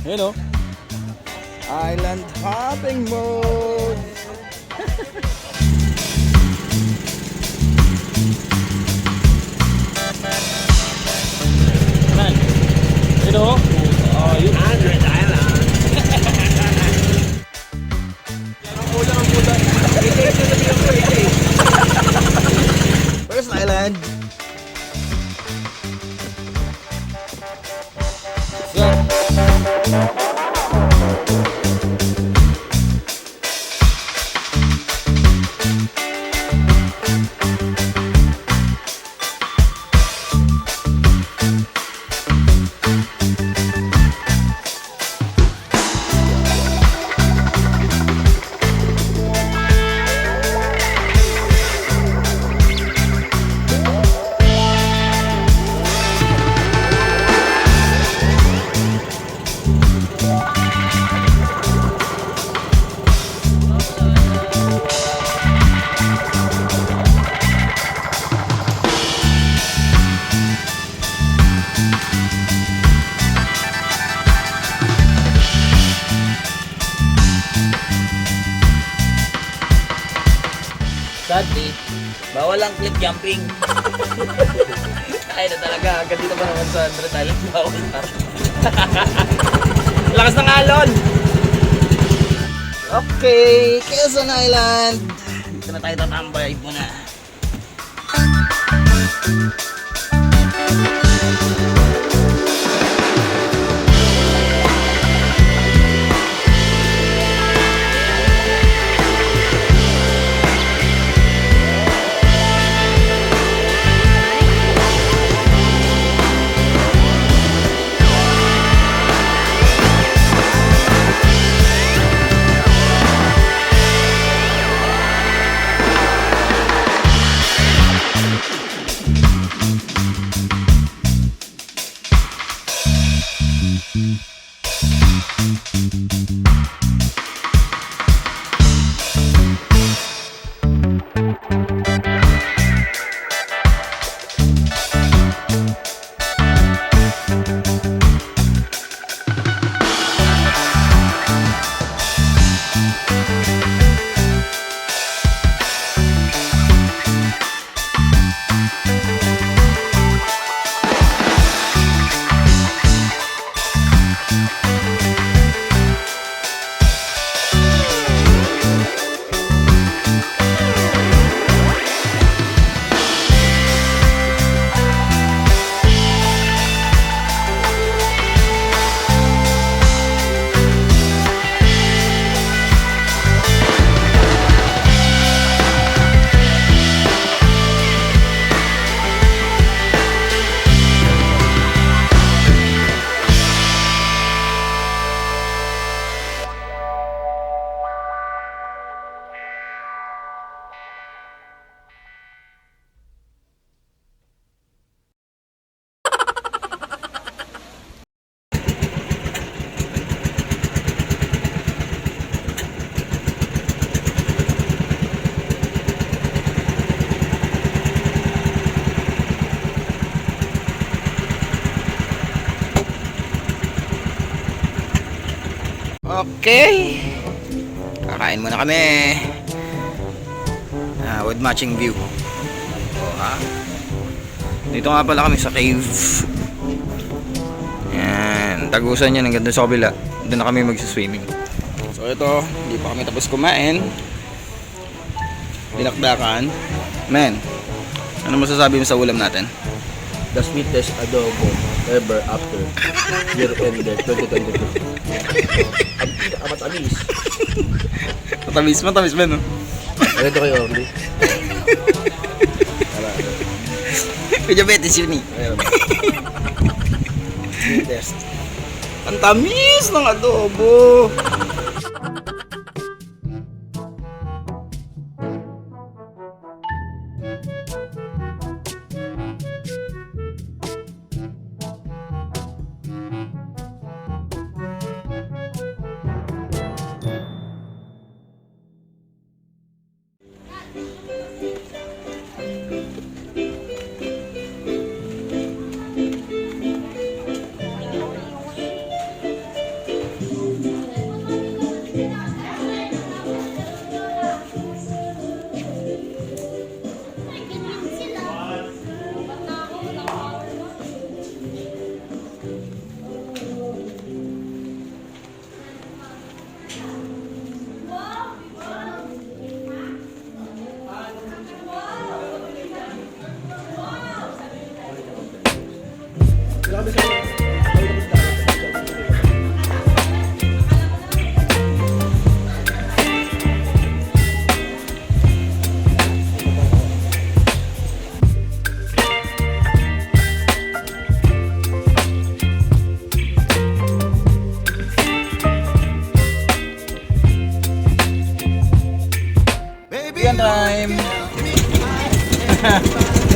Ayun o. Island hopping mode. Man. Ayun o. Ayun. Android Island. Ang ulan. Where's Island? Sadly, bawal ang cliff jumping. Ay na talaga, agad dito pa naman sa Android Island, bawal na. Lakas ng alon! Okay, Quezon Island. Dito na tayo tatambay muna. Okay. Kakain muna kami. With matching view. Dito nga pala kami sa cave. Yan. Tagusan yan hanggang doon sa kabila. Doon na kami magsiswimming. So ito, hindi pa kami tapos kumain. Dinakdakan. Men, ano masasabi mo sa ulam natin? The sweetest adobo ever after year ender 2022. Ang pinakamatamis. Matamis men, no? Ano ito kayo, Orly? Medyo betis yun eh. Ayun. Sweetest. Ang tamis ng adobo.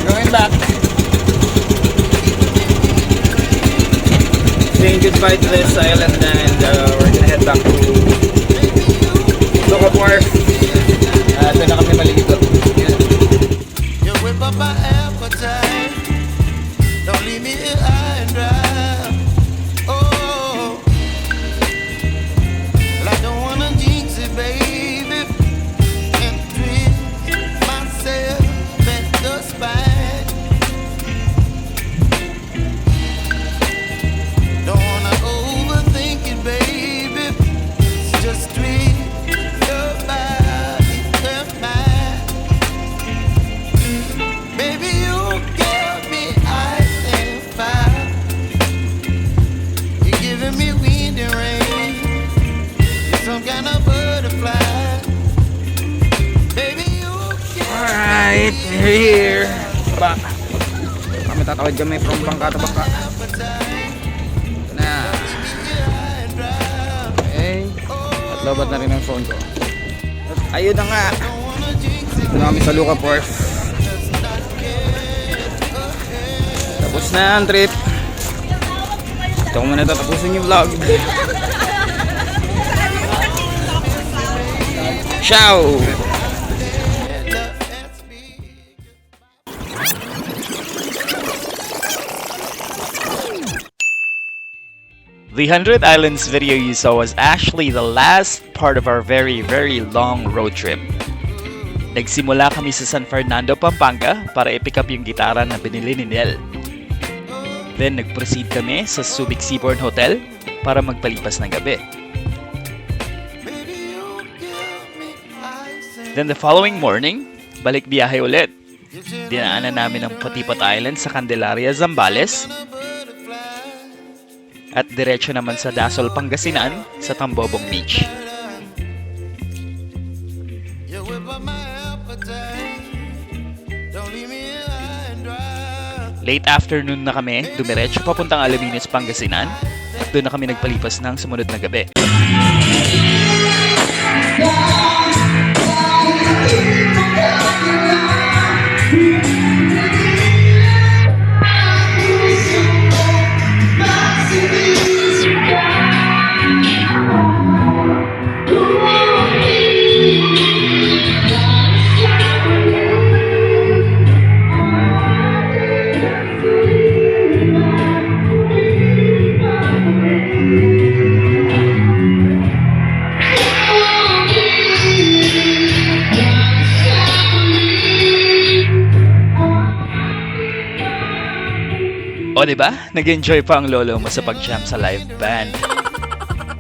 Going back. Saying goodbye to this island and we're gonna head back to Local Wharf. Doon na kami maligo. You whip up my appetite. Don't leave me here high and dry. Oh, well, I don't wanna jinx it, baby, and twist myself at the spine. Don't wanna overthink it, baby. It's just twist your body and mine. Baby, you give me ice and fire. You're giving me wind and rain. You're some kind of butterfly. Baby, you give Alright, we're here. Baka. Kami tatawid kami from Bangka to Bangka. Ito na. Okay. At lobat na rin ang phone ko. At ayun na nga. Ito na kami sa Local Wharf. Tapos na ang trip. Ito ko muna tatapusin yung vlog. Ciao! The 100 Islands video you saw was actually the last part of our very long road trip. Nagsimula kami sa San Fernando, Pampanga para i-pick up yung gitara na binili ni Nell. Then nag-proceed kami sa Subic Seabourn Hotel para magpalipas ng gabi. Then the following morning, balik biyahe ulit. Dinaanan namin ang Potipot Island sa Candelaria, Zambales. At diretso naman sa Dasol, Pangasinan sa Tambobong Beach. you whip up my appetite. Don't leave me here high and dry. Late afternoon na kami, dumiretso papuntang Alaminos, Pangasinan. At doon na kami nagpalipas ng sumunod na gabi. O diba? Nag-enjoy pa ang lolo mo sa pag-jam sa live band.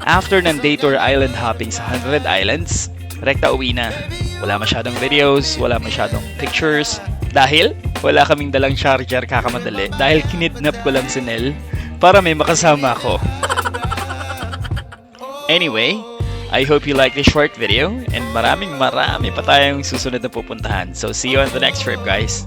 After ng day tour island hopping sa 100 Islands, rekta uwi na. Wala masyadong videos, wala masyadong pictures. Dahil wala kaming dalang charger kakamadali. Dahil kinidnap ko lang si Nell para may makasama ako. Anyway, I hope you like this short video and marami pa tayong susunod na pupuntahan. So see you on the next trip, guys.